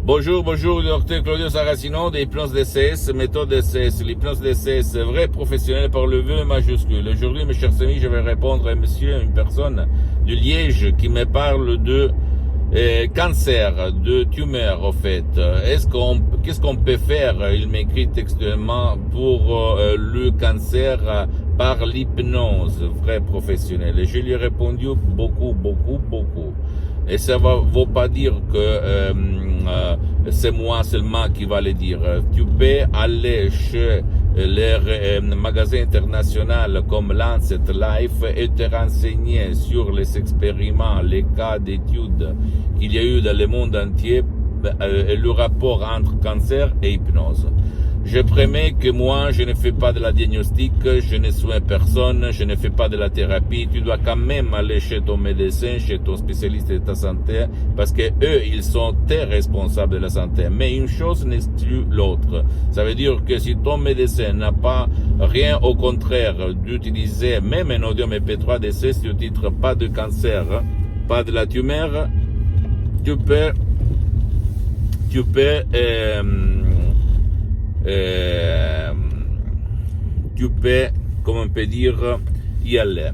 Bonjour, bonjour, docteur Claudio Saracino des plans DCS, méthode DCS. Les plans DCS, vrai professionnel par le V majuscule. Aujourd'hui, mes chers amis, je vais répondre à une personne de Liège qui me parle de cancer, de tumeur, en fait. Qu'est-ce qu'on peut faire? Il m'écrit textuellement pour le cancer par l'hypnose, vrai professionnel. Et je lui ai répondu beaucoup. Et ça ne vaut pas dire que c'est moi seulement qui va le dire. Tu peux aller chez les magasins internationaux comme Lancet Life et te renseigner sur les expériments, les cas d'études qu'il y a eu dans le monde entier et le rapport entre cancer et hypnose. Je promets que moi, je ne fais pas de la diagnostic, je ne soigne personne, je ne fais pas de la thérapie. Tu dois quand même aller chez ton médecin, chez ton spécialiste de ta santé, parce que eux, ils sont tes responsables de la santé. Mais une chose n'exclut l'autre. Ça veut dire que si ton médecin n'a pas rien au contraire d'utiliser même un audio MP3 DC sur le titre pas de cancer, pas de la tumeur, tu peux comme on peut dire, y aller.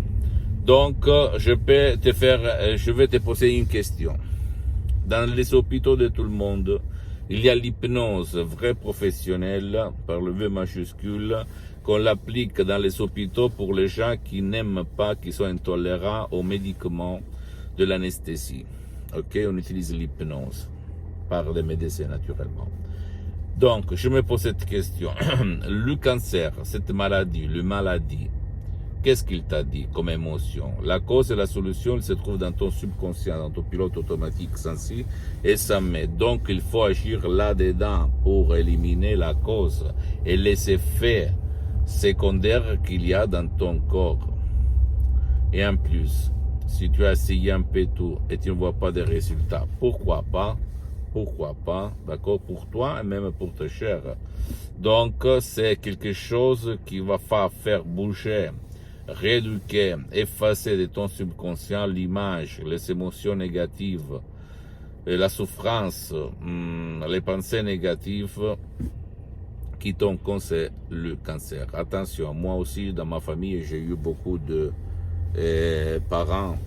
Donc, je vais te poser une question. Dans les hôpitaux de tout le monde, il y a l'hypnose vraie professionnelle, par le V majuscule, qu'on l'applique dans les hôpitaux pour les gens qui n'aiment pas, qui sont intolérants aux médicaments de l'anesthésie. Ok, on utilise l'hypnose par les médecins naturellement. Donc, je me pose cette question. Le cancer, cette maladie, qu'est-ce qu'il t'a dit comme émotion? La cause et la solution, elle se trouve dans ton subconscient, dans ton pilote automatique sensible et ça met. Donc, il faut agir là-dedans pour éliminer la cause et les effets secondaires qu'il y a dans ton corps. Et en plus, si tu as essayé un peu tout et tu ne vois pas de résultats, pourquoi pas, d'accord, pour toi et même pour tes chers. Donc, c'est quelque chose qui va faire bouger, rééduquer, effacer de ton subconscient l'image, les émotions négatives, la souffrance, les pensées négatives qui t'ont causé le cancer. Attention, moi aussi, dans ma famille, j'ai eu beaucoup de parents,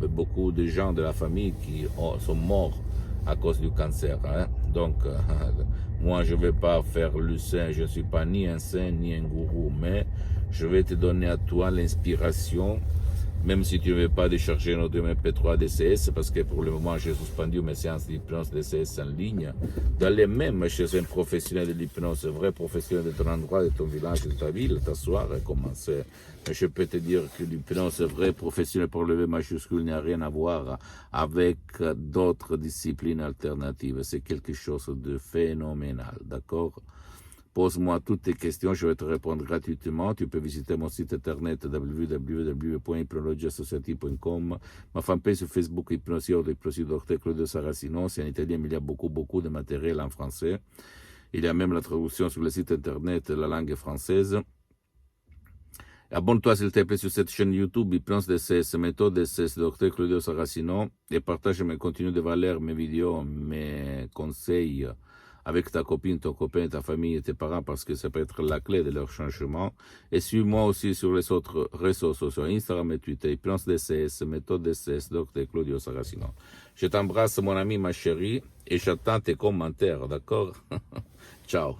beaucoup de gens de la famille qui sont morts à cause du cancer. Hein? Donc, moi, je ne vais pas faire le saint, je ne suis pas ni un saint ni un gourou, mais je vais te donner à toi l'inspiration, même si tu ne veux pas décharger notre MP3 DCS, parce que pour le moment, j'ai suspendu mes séances d'hypnose DCS en ligne, d'aller même chez un professionnel de l'hypnose, un vrai professionnel de ton endroit, de ton village, de ta ville, t'asseoir et commencer. Mais je peux te dire que l'hypnose vrai professionnel pour le V majuscule n'a rien à voir avec d'autres disciplines alternatives. C'est quelque chose de phénoménal, d'accord? Pose-moi toutes tes questions, je vais te répondre gratuitement. Tu peux visiter mon site internet www.hypnologiassociative.com, ma fanpage sur Facebook Hypnosie Dr Claudio Saracino. C'est en italien, mais il y a beaucoup de matériel en français. Il y a même la traduction sur le site internet la langue française. Abonne-toi s'il te plaît sur cette chaîne YouTube, Hypnose DCS, méthode DCS, Dr Claudio Saracino, et partage mes contenus de valeur, mes vidéos, mes conseils avec ta copine, ton copain, ta famille et tes parents, parce que ça peut être la clé de leur changement. Et suis-moi aussi sur les autres réseaux sociaux, Instagram et Twitter, Hypnose DCS, méthode DCS, Dr Claudio Saracino. Je t'embrasse, mon ami, ma chérie, et j'attends tes commentaires, d'accord? Ciao.